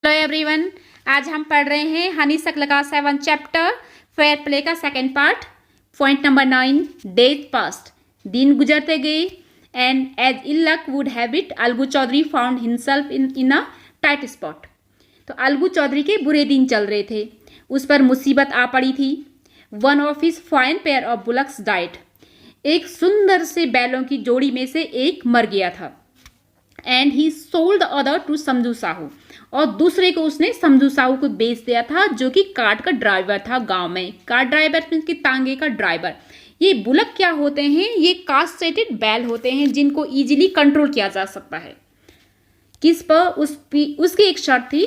Hello everyone. आज हम पढ़ रहे हैं हनी शकल का 7 चैप्टर फेयर प्ले का second part. Point number 9, days past, दिन गुजरते गए and as ill luck would have it Algu Chaudhari found himself in a tight spot. तो अलगू चौधरी के बुरे दिन चल रहे थे, उस पर मुसीबत आ पड़ी थी। One of his fine pair of bullocks diet, एक सुंदर से बैलों की जोड़ी में से एक मर गया था। And he sold the other to Samjhu Sahu, और दूसरे को उसने समझू साहू को बेच दिया था, जो कि कार्ट का ड्राइवर था गांव में। कार्ट ड्राइवर मीन्स कि तांगे का ड्राइवर। ये बुलक क्या होते हैं? ये कास्ट्रेटेड बैल होते हैं जिनको इजीली कंट्रोल किया जा सकता है। किस पर? उसकी एक शर्त थी,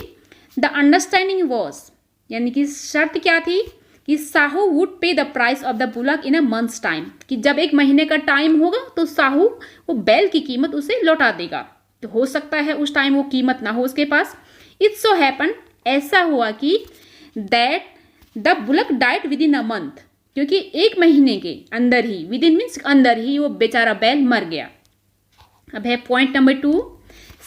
द अंडरस्टैंडिंग वॉज, यानी कि शर्त क्या थी कि साहू वुड पे the price of the bullock in a months time, कि जब एक महीने का टाइम होगा तो साहू वो बैल की कीमत उसे लौटा देगा। तो हो सकता है उस टाइम वो कीमत ना हो उसके पास। इट सो हैपन, ऐसा हुआ कि that the bullock diet with in a month, क्योंकि एक महीने के अंदर ही, विद इन मीन्स अंदर ही, वो बेचारा बैल मर गया। अब है point number 2,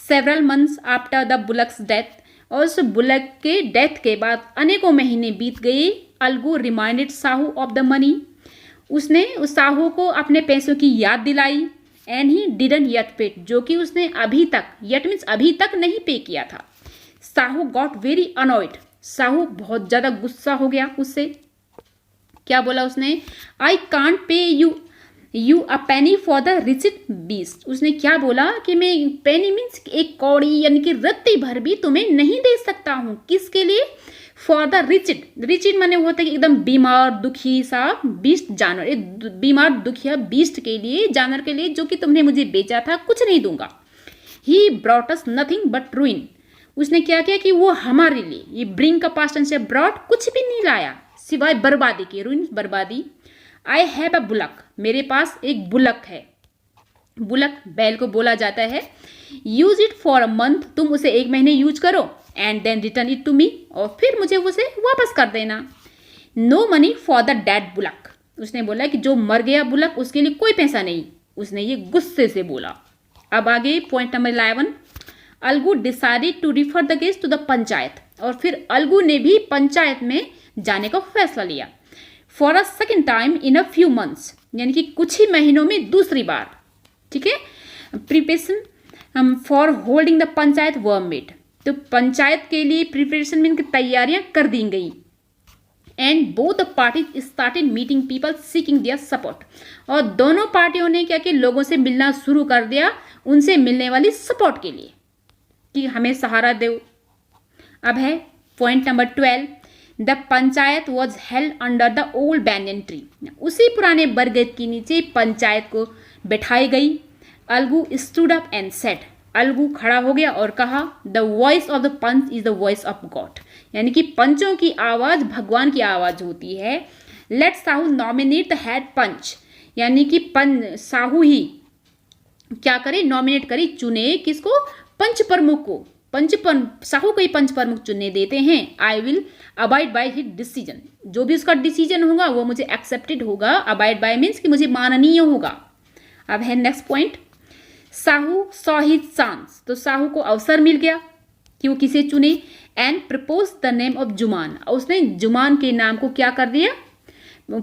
several months after the bullocks death, और उस बुलक के डेथ के बाद अनेकों महीने बीत गए। Algu reminded Sahu of the money, उसने उस साहू को अपने पैसों की याद दिलाई। And he didn't yet paid, जो कि उसने अभी तक, येट मीन्स अभी तक नहीं पे किया था। Sahu got very annoyed, Sahu बहुत ज्यादा गुस्सा हो गया उससे। क्या बोला उसने? I can't pay you a penny for the wretched beast, उसने क्या बोला कि मैं पेनी मीन्स एक कौड़ी यानी कि रत्ती भर भी तुम्हें नहीं दे सकता हूँ। किसके लिए? फॉर द रिचिड, रिचिड माने वो होता है कि एकदम बीमार दुखी सा बीस्ट जानवर, एक बीमार दुखिया बीस्ट के लिए, जानवर के लिए, जो कि तुमने मुझे बेचा था, कुछ नहीं दूंगा। He brought us nothing but ruin, उसने क्या किया कि वो हमारे लिए, ये ब्रिंग का पास्ट टेंस है, ब्रॉट कुछ भी नहीं लाया सिवाय बर्बादी के, रुइन बर्बादी। आई हैव अ बुलक, मेरे पास एक बुलक है। बुलक बैल को बोला जाता है। Use it for a month, तुम उसे एक महीने यूज करो, and then return it to me, और फिर मुझे उसे वापस कर देना। No money for the dead bullock, उसने बोला कि जो मर गया बुलक उसके लिए कोई पैसा नहीं, उसने ये गुस्से से बोला। अब आगे point number 11, Algu decided to refer the case to the panchayat, और फिर अलगू ने भी पंचायत में जाने का फैसला लिया। For a second time in a few months, यानी कि कुछ ही महीनों में दूसरी बार, ठीक है। Preparation for holding the panchayat were made, तो पंचायत के लिए प्रिपरेशन में तैयारियां कर दी गई। And both the parties started meeting people seeking their support, और दोनों पार्टियों ने क्या कि लोगों से मिलना शुरू कर दिया उनसे मिलने वाली सपोर्ट के लिए, कि हमें सहारा दो। अब है point number 12, the panchayat was held under the old banyan tree, उसी पुराने बरगद के नीचे पंचायत को बैठाई गई। Algu stood up and said, Algu खड़ा हो गया और कहा, the voice of the panch is the voice of God, यानी कि पंचों की आवाज भगवान की आवाज होती है। Let Sahu nominate the head panch, यानी कि साहू ही क्या करे? नॉमिनेट करे, चुने किसको? पंच प्रमुख को। साहू को ही पंच प्रमुख चुनने देते हैं। I will abide by his decision, जो भी उसका डिसीजन होगा वो मुझे एक्सेप्टेड होगा। अबाइड बाय मीन्स कि मुझे माननीय होगा। अब है next point, Sahu saw his chance, तो साहू को अवसर मिल गया कि वो किसे चुने। And propose the name of Juman, उसने जुमान के नाम को क्या कर दिया?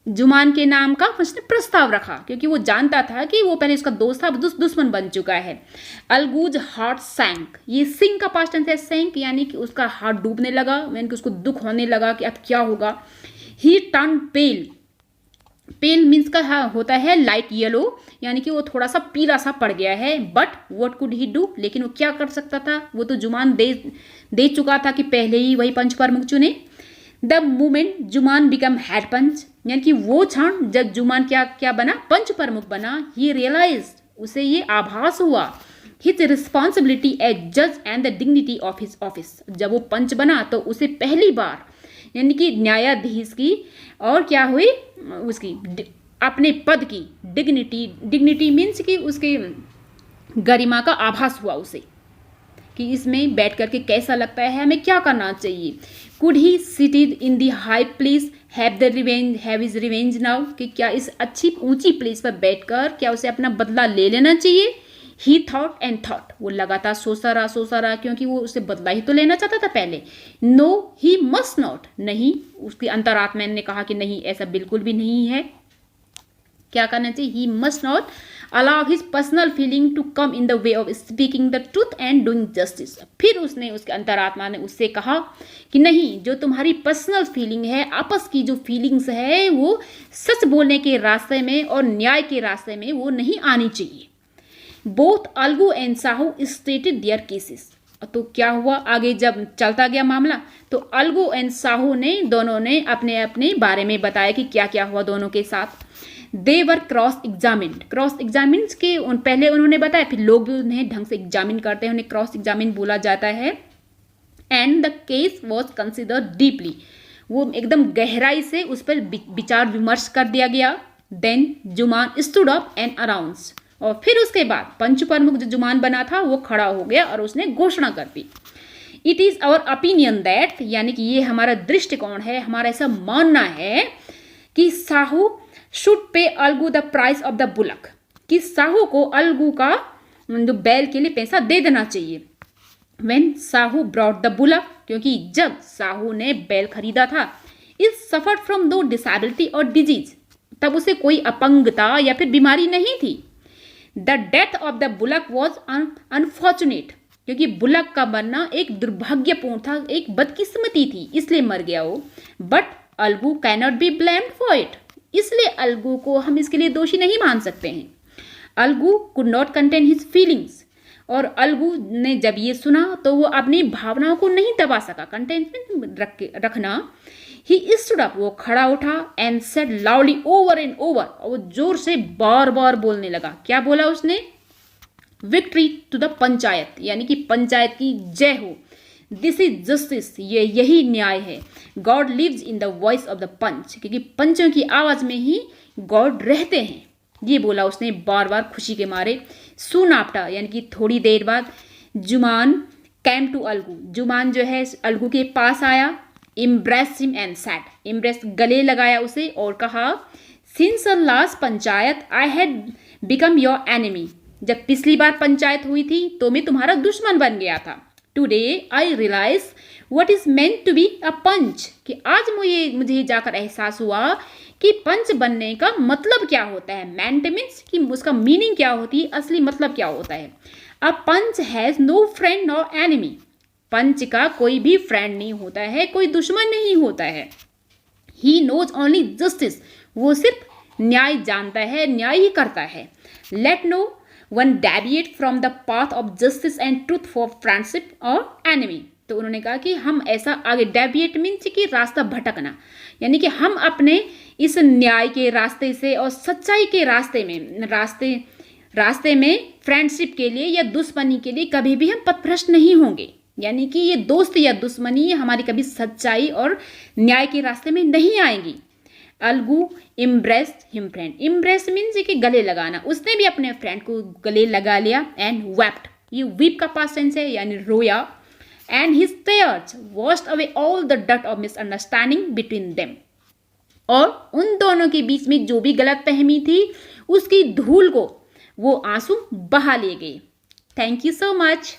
जुमान के नाम का उसने प्रस्ताव रखा, क्योंकि वो जानता था कि वो पहले उसका दोस्त था, दुश्मन बन चुका है। अलगूज हार्ट सैंक, ये सिंक का पास्ट टेंस है, सैंक यानी कि उसका हार्ट डूबने लगा, यानी कि उसको दुख होने लगा कि अब क्या होगा। ही टर्न पेल, पेल मीन्स का होता है लाइट येलो, यानी कि वो थोड़ा सा पीला सा पड़ गया है। But what could he do, लेकिन वो क्या कर सकता था? वो तो जुमान दे चुका था कि पहले ही वही पंच प्रमुख चुने। The moment Juman become head panch, यानी कि वो क्षण जब जुमान क्या बना? पंच प्रमुख बना। ही रियलाइज, उसे ये आभास हुआ, हिज रिस्पॉन्सिबिलिटी एज जज and the dignity of his office, जब वो पंच बना तो उसे पहली बार यानी कि न्यायाधीश की, और क्या हुई? उसकी अपने पद की डिग्निटी मीन्स कि उसके गरिमा का आभास हुआ उसे, कि इसमें बैठ करके कैसा लगता है, हमें क्या करना चाहिए। Could he seated in the high place have his revenge now, कि क्या इस अच्छी ऊंची प्लेस पर बैठकर क्या उसे अपना बदला ले लेना चाहिए। ही थॉट एंड थॉट, वो लगातार सोचता रहा क्योंकि वो उससे बदला ही तो लेना चाहता था पहले। नो ही मस्ट नॉट, नहीं, उसकी अंतरात्मा ने कहा कि नहीं, ऐसा बिल्कुल भी नहीं है। क्या करना चाहिए? He must not allow his personal feeling to come in the way of speaking the truth and doing justice. फिर उसने, उसके अंतरात्मा ने उससे कहा कि नहीं, जो तुम्हारी पर्सनल फीलिंग है, आपस की जो फीलिंग्स है, वो सच बोलने के रास्ते में और न्याय के रास्ते में वो नहीं आनी चाहिए। Both Algu and Sahu stated their cases. तो क्या हुआ आगे जब चलता गया मामला, तो अलगू एंड साहू ने, दोनों ने अपने अपने बारे में बताया कि क्या क्या हुआ दोनों के साथ। दे वर क्रॉस एग्जामिन्ड, क्रॉस एग्जामिन के पहले उन्होंने बताया, फिर लोग भी उन्हें ढंग से एग्जामिन करते हैं, उन्हें क्रॉस एग्जामिन बोला जाता है। And the case was considered deeply, वो एकदम गहराई से उस पर विचार विमर्श कर दिया गया। Then Jumman stood up and announce, और फिर उसके बाद पंच प्रमुख जो जुमान बना था वो खड़ा हो गया और उसने घोषणा कर दी। It is our opinion that, यानी कि ये हमारा दृष्टिकोण है, हमारा ऐसा मानना है कि Sahu should pay Algu the price of the bullock, कि साहू को अलगू का जो बैल के लिए पैसा दे देना चाहिए। When Sahu brought the bullock, क्योंकि जब साहू ने बैल खरीदा था, is suffered from no disability और डिजीज, तब उसे कोई अपंगता या फिर बीमारी नहीं थी। The death of the bullock was unfortunate, क्योंकि बुलक का मरना एक दुर्भाग्यपूर्ण था, एक बदकिस्मती थी, इसलिए मर गया वो। But Algu cannot be blamed for it, इसलिए अलगू को हम इसके लिए दोषी नहीं मान सकते हैं। Algu could not contain his feelings, और अलगू ने जब ये सुना तो वो अपनी भावनाओं को नहीं दबा सका, कंटेनमेंट रखना। ही स्टूड अप, वो खड़ा उठा, and said loudly over and over, और वो जोर से बार बार बोलने लगा। क्या बोला उसने? विक्ट्री टू द पंचायत, यानी कि पंचायत की जय हो। दिस इज जस्टिस, ये यही न्याय है। God lives in the voice of the panch, क्योंकि पंचों की आवाज में ही गॉड रहते हैं, ये बोला उसने बार बार खुशी के मारे। सून आफ्टर, यानी कि थोड़ी देर बाद, जुमान कैम टू अलगू, जुमान जो है अलगू के पास आया। Embrace him and sad, embrace गले लगाया उसे और कहा, since the last panchayat I had become your enemy, जब पिछली बार पंचायत हुई थी तो मैं तुम्हारा दुश्मन बन गया था। Today I realize what is meant to be a panch, कि आज मुझे जाकर एहसास हुआ कि पंच बनने का मतलब क्या होता है। मेंट मीन्स कि उसका मीनिंग क्या होती है, असली मतलब क्या होता है। अ पंच हैज नो फ्रेंड और एनिमी, पंच का कोई भी फ्रेंड नहीं होता है, कोई दुश्मन नहीं होता है। ही नोज ओनली जस्टिस, वो सिर्फ न्याय जानता है, न्याय ही करता है। Let no one deviate from the path of justice and truth for friendship और एनिमी, तो उन्होंने कहा कि हम ऐसा आगे, डेविएट मीन्स कि रास्ता भटकना, यानी कि हम अपने इस न्याय के रास्ते से और सच्चाई के रास्ते में फ्रेंडशिप के लिए या दुश्मनी के लिए कभी भी हम पथभ्रष्ट नहीं होंगे, यानी कि ये दोस्त या दुश्मनी हमारी कभी सच्चाई और न्याय के रास्ते में नहीं आएंगी। Algu इम्ब्रेस्ड him friend, embrace means कि गले लगाना, उसने भी अपने फ्रेंड को गले लगा लिया। एंड वेप्ट, ये वीप का पास्ट टेंस है, यानी रोया। And his tears washed away all the dot of misunderstanding between them, और उन दोनों के बीच में जो भी गलतफहमी थी उसकी धूल को वो आंसू बहा ले गए। Thank you so much.